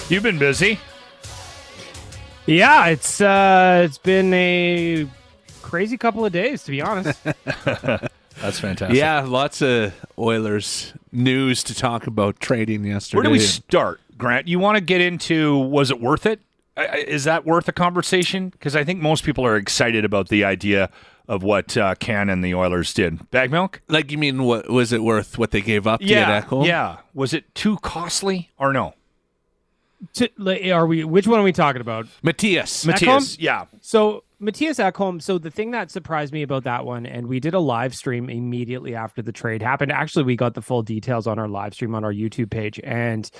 You've been busy. Yeah, it's been a crazy couple of days, to be honest. That's fantastic. Yeah, lots of Oilers news to talk about trading yesterday. Where do we start, Grant? You want to get into, was it worth it? Is that worth a conversation? Because I think most people are excited about the idea of what Ken and the Oilers did. Baggedmilk? Like, you mean, what was it worth what they gave up to get Ekholm? Yeah. Was it too costly or no? Which one are we talking about? Matthias. Ekholm? Yeah. So Matthias Ekholm. So the thing that surprised me about that one, and we did a live stream immediately after the trade happened. Actually, we got the full details on our live stream on our YouTube page, and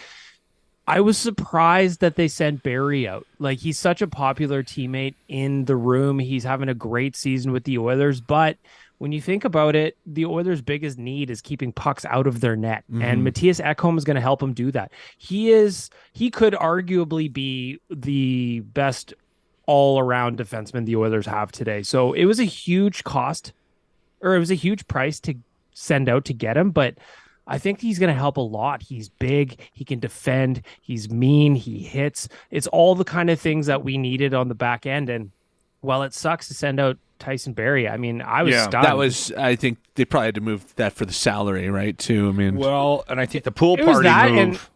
I was surprised that they sent Barrie out. Like, he's such a popular teammate in the room. He's having a great season with the Oilers, but when you think about it, the Oilers' biggest need is keeping pucks out of their net, and Matthias Ekholm is going to help him do that. He could arguably be the best all-around defenseman the Oilers have today. So it was a huge cost, or it was a huge price to send out to get him, but I think he's going to help a lot. He's big, he can defend, he's mean, he hits. It's all the kind of things that we needed on the back end, and while it sucks to send out Tyson Barrie, I mean, I was stunned. I think they probably had to move that for the salary, right, too? I mean, well, and I think the pool party move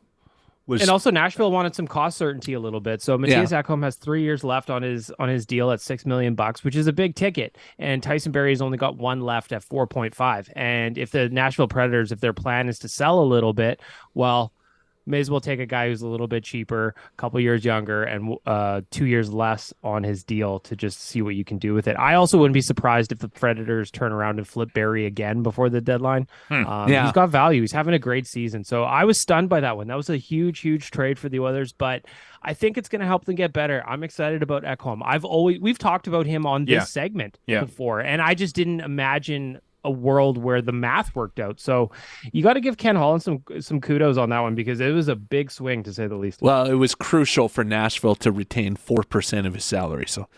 was... And also Nashville wanted some cost certainty a little bit. So Matthias Ekholm has 3 years left on his deal at $6 million, which is a big ticket. And Tyson Barrie has only got one left at 4.5. And if the Nashville Predators, if their plan is to sell a little bit, well, may as well take a guy who's a little bit cheaper, a couple years younger, and 2 years less on his deal to just see what you can do with it. I also wouldn't be surprised if the Predators turn around and flip Barrie again before the deadline. He's got value. He's having a great season. So I was stunned by that one. That was a huge, huge trade for the Oilers, but I think it's going to help them get better. I'm excited about Ekholm. We've talked about him on this segment before, and I just didn't imagine a world where the math worked out. So you got to give Ken Holland some kudos on that one, because it was a big swing, to say the least. Well, it was crucial for Nashville to retain 4% of his salary. So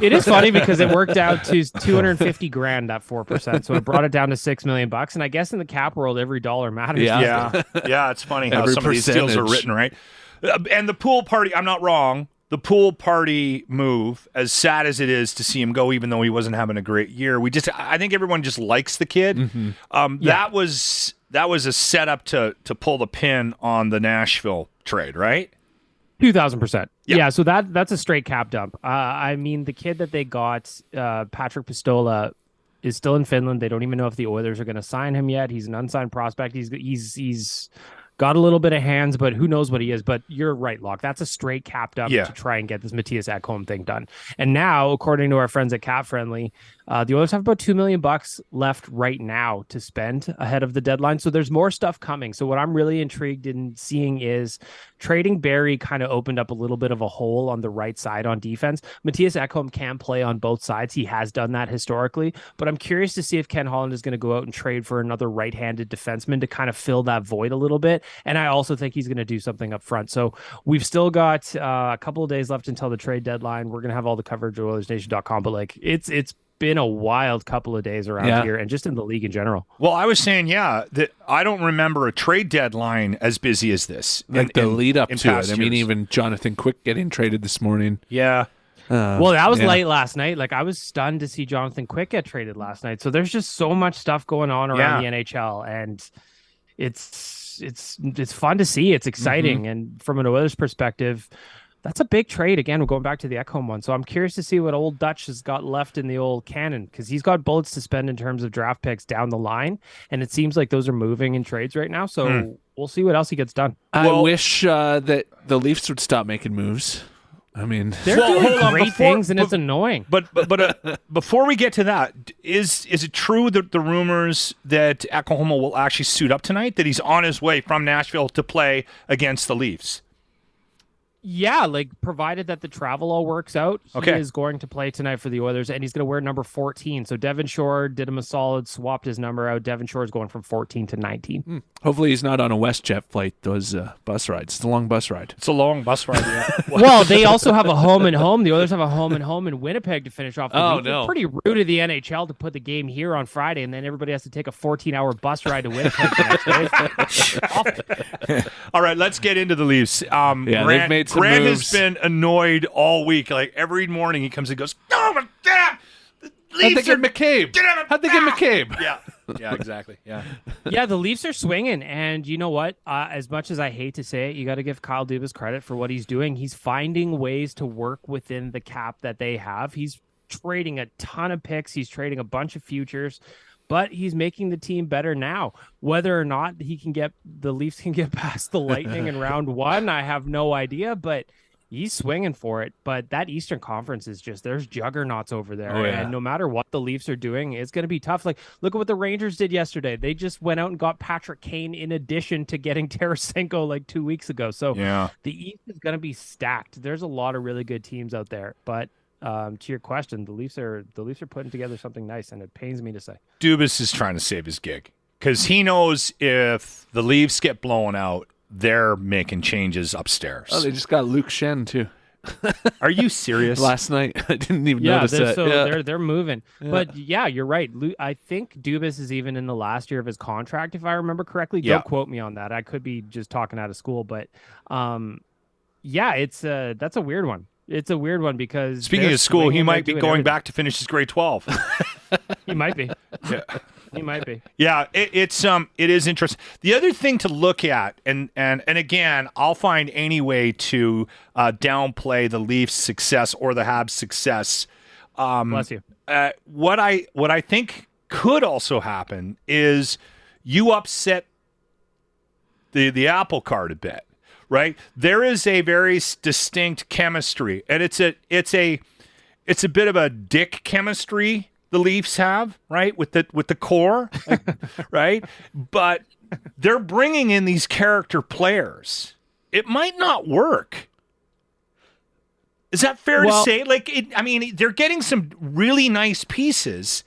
it is funny because it worked out to $250,000 that 4%. So it brought it down to $6 million. And I guess in the cap world, every dollar matters. Yeah. It's funny how some of these deals are written, right? And the pool party, I'm not wrong. The pool party move, as sad as it is to see him go, even though he wasn't having a great year, I think everyone just likes the kid. That was a setup to pull the pin on the Nashville trade, right? 2,000%. Yeah. So that's a straight cap dump. I mean, the kid that they got, Patrick Pistola, is still in Finland. They don't even know if the Oilers are going to sign him yet. He's an unsigned prospect. He's got a little bit of hands, but who knows what he is. But you're right, Locke. That's a straight capped up to try and get this Matthias Ekholm thing done. And now, according to our friends at Cap Friendly, the Oilers have about $2 million left right now to spend ahead of the deadline. So there's more stuff coming. So what I'm really intrigued in seeing is trading Barrie kind of opened up a little bit of a hole on the right side on defense. Matthias Ekholm can play on both sides. He has done that historically, but I'm curious to see if Ken Holland is going to go out and trade for another right-handed defenseman to kind of fill that void a little bit. And I also think he's going to do something up front. So we've still got a couple of days left until the trade deadline. We're going to have all the coverage at OilersNation.com, but like it's been a wild couple of days around here and just in the league in general. Well, I was saying, that I don't remember a trade deadline as busy as this. Like the lead up to it. Years. I mean, even Jonathan Quick getting traded this morning. Yeah. Well, that was late last night. Like, I was stunned to see Jonathan Quick get traded last night. So there's just so much stuff going on around the NHL, and it's fun to see. It's exciting. And from an Oilers perspective, that's a big trade. Again, we're going back to the Ekholm one. So I'm curious to see what old Dutch has got left in the old cannon, because he's got bullets to spend in terms of draft picks down the line. And it seems like those are moving in trades right now. So we'll see what else he gets done. I wish that the Leafs would stop making moves. I mean, they're doing great things, and it's annoying. But before we get to that, is it true that the rumors that Ekholm will actually suit up tonight, that he's on his way from Nashville to play against the Leafs? Yeah, like provided that the travel all works out, he is going to play tonight for the Oilers, and he's going to wear number 14. So Devon Shore did him a solid, swapped his number out. Devon Shore is going from 14 to 19. Hopefully he's not on a WestJet flight, those bus rides. It's a long bus ride. It's a long bus ride, yeah. Well, they also have a home and home. The Oilers have a home and home in Winnipeg to finish off the week. No. It's pretty rude of the NHL to put the game here on Friday, and then everybody has to take a 14-hour bus ride to Winnipeg the next day. All right, let's get into the Leafs. They've made some Grant moves. has been annoyed all week. Like every morning he comes and goes, "Oh my God, the How'd they Leafs get are McCabe? How'd they get McCabe? Yeah, exactly. Yeah, Yeah, the Leafs are swinging, and you know what? As much as I hate to say it, you got to give Kyle Dubas credit for what he's doing. He's finding ways to work within the cap that they have. He's trading a ton of picks. He's trading a bunch of futures, but he's making the team better now. Whether or not the Leafs can get past the Lightning in round one, I have no idea, but he's swinging for it. But that Eastern Conference is there's juggernauts over there. Oh, yeah. And no matter what the Leafs are doing, it's going to be tough. Like, look at what the Rangers did yesterday. They just went out and got Patrick Kane in addition to getting Tarasenko like 2 weeks ago. So the East is going to be stacked. There's a lot of really good teams out there. But to your question, the Leafs are putting together something nice, and it pains me to say. Dubas is trying to save his gig because he knows if the Leafs get blown out, they're making changes upstairs. Oh, they just got Luke Shen too. Are you serious? Last night, I didn't even notice that. So they're moving. Yeah. But yeah, you're right. I think Dubas is even in the last year of his contract, if I remember correctly. Don't quote me on that. I could be just talking out of school, but that's a weird one. It's a weird one because speaking of school, he might be going back to finish his grade 12. He might be. Yeah. He might be. Yeah, it is interesting. The other thing to look at, and again, I'll find any way to downplay the Leafs' success or the Habs' success. Bless you. What I think could also happen is you upset the apple cart a bit, right? There is a very distinct chemistry, and it's a bit of a dick chemistry the Leafs have, right, with the core, right? But they're bringing in these character players. It might not work. Is that fair to say? They're getting some really nice pieces,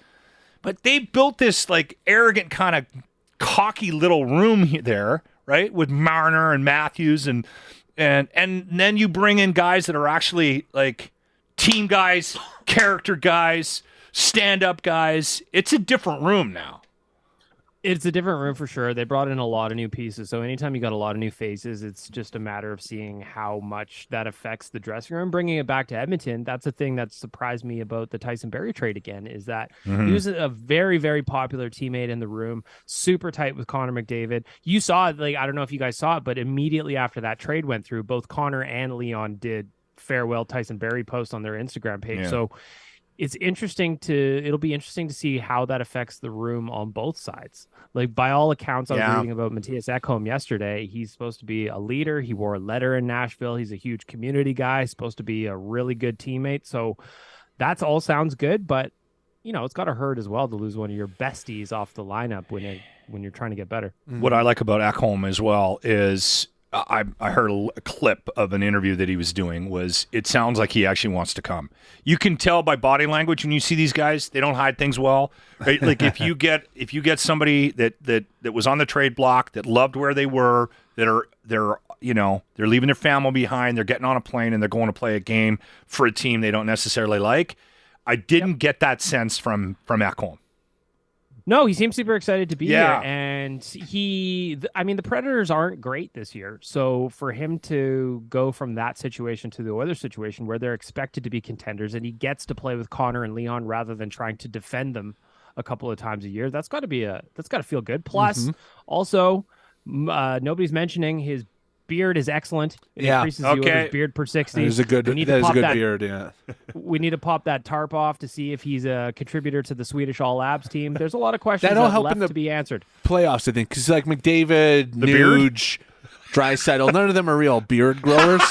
but they built this like arrogant kind of cocky little room there, right, with Marner and Matthews, and then you bring in guys that are actually like team guys, character guys, stand-up guys. It's a different room now. It's a different room for sure. They brought in a lot of new pieces. So anytime you got a lot of new faces, it's just a matter of seeing how much that affects the dressing room. Bringing it back to Edmonton, that's the thing that surprised me about the Tyson Barrie trade again, is that he was a very, very popular teammate in the room, super tight with Connor McDavid. You saw it, I don't know if you guys saw it, but immediately after that trade went through, both Connor and Leon did farewell Tyson Barrie posts on their Instagram page. Yeah. So it'll be interesting to see how that affects the room on both sides. Like, by all accounts, I was reading about Matthias Ekholm yesterday. He's supposed to be a leader. He wore a letter in Nashville. He's a huge community guy, supposed to be a really good teammate. So that's all sounds good, but it's got to hurt as well to lose one of your besties off the lineup when you're trying to get better. What I like about Ekholm as well is I heard a clip of an interview that he was doing. It sounds like he actually wants to come. You can tell by body language when you see these guys, they don't hide things well, right? Like if you get somebody that was on the trade block, that loved where they were, they're leaving their family behind, they're getting on a plane and they're going to play a game for a team they don't necessarily like. I didn't get that sense from Ekholm. No, he seems super excited to be here, and the Predators aren't great this year, so for him to go from that situation to the Oilers situation where they're expected to be contenders, and he gets to play with Connor and Leon rather than trying to defend them a couple of times a year, that's got to feel good. Plus, also, nobody's mentioning his beard is excellent. It increases the Oilers' beard per 60. That is a good beard, yeah. We need to pop that tarp off to see if he's a contributor to the Swedish All Abs team. There's a lot of questions left to be answered. Playoffs, I think, because like McDavid, Nuge, Draisaitl, none of them are real beard growers.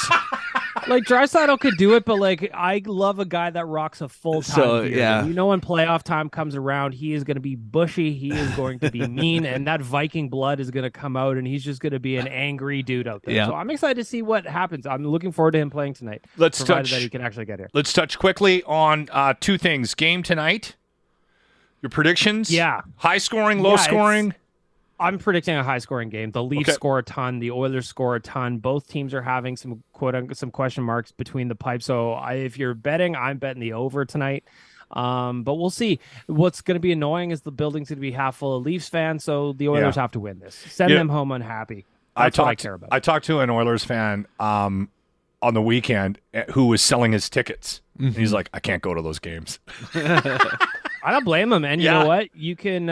Like Draisaitl could do it, but like I love a guy that rocks a full-time beard. yeah. You know, when playoff time comes around, he is going to be bushy. He is going to be mean, and that Viking blood is going to come out, and he's just going to be an angry dude out there. Yeah. So I'm excited to see what happens. I'm looking forward to him playing tonight. Let's provided touch that he can actually get here. Let's touch quickly on two things. Game tonight. Your predictions? Yeah. High scoring, low scoring. I'm predicting a high-scoring game. The Leafs score a ton. The Oilers score a ton. Both teams are having some some question marks between the pipes. So if you're betting, I'm betting the over tonight. But we'll see. What's going to be annoying is the building's going to be half full of Leafs fans. So the Oilers have to win this. Send them home unhappy. That's what I care about. I talked to an Oilers fan on the weekend who was selling his tickets. Mm-hmm. He's like, I can't go to those games. I don't blame him, and you know what? You can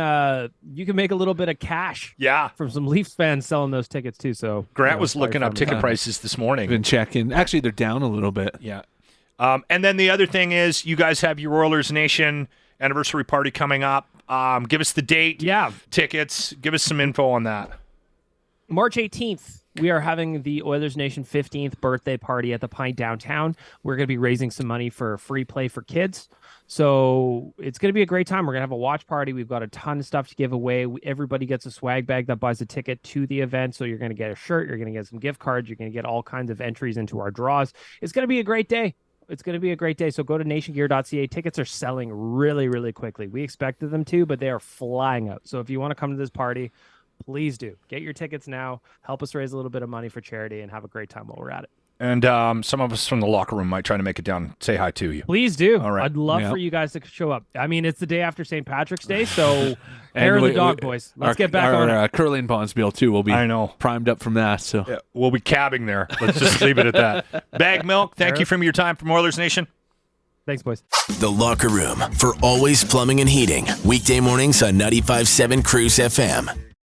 make a little bit of cash. From some Leafs fans selling those tickets too. So Grant was looking up ticket prices this morning. Been checking. Actually, they're down a little bit. Yeah. And then the other thing is, you guys have your Oilers Nation anniversary party coming up. Give us the date. Yeah. Tickets. Give us some info on that. March 18th. We are having the Oilers Nation 15th birthday party at the Pint downtown. We're going to be raising some money for free play for kids. So it's going to be a great time. We're going to have a watch party. We've got a ton of stuff to give away. Everybody gets a swag bag that buys a ticket to the event. So you're going to get a shirt. You're going to get some gift cards. You're going to get all kinds of entries into our draws. It's going to be a great day. It's going to be a great day. So go to nationgear.ca. Tickets are selling really, really quickly. We expected them to, but they are flying out. So if you want to come to this party, please do. Get your tickets now. Help us raise a little bit of money for charity and have a great time while we're at it. And some of us from the locker room might try to make it down. Say hi to you. Please do. All right. I'd love for you guys to show up. I mean, it's the day after St. Patrick's Day, so hair of the dog, boys. Let's get back on it. Curling Bondsville, too, will be primed up from that. So we'll be cabbing there. Let's just leave it at that. Baggedmilk, thank you for your time from Oilers Nation. Thanks, boys. The Locker Room for Always Plumbing and Heating. Weekday mornings on 95.7 Cruise FM.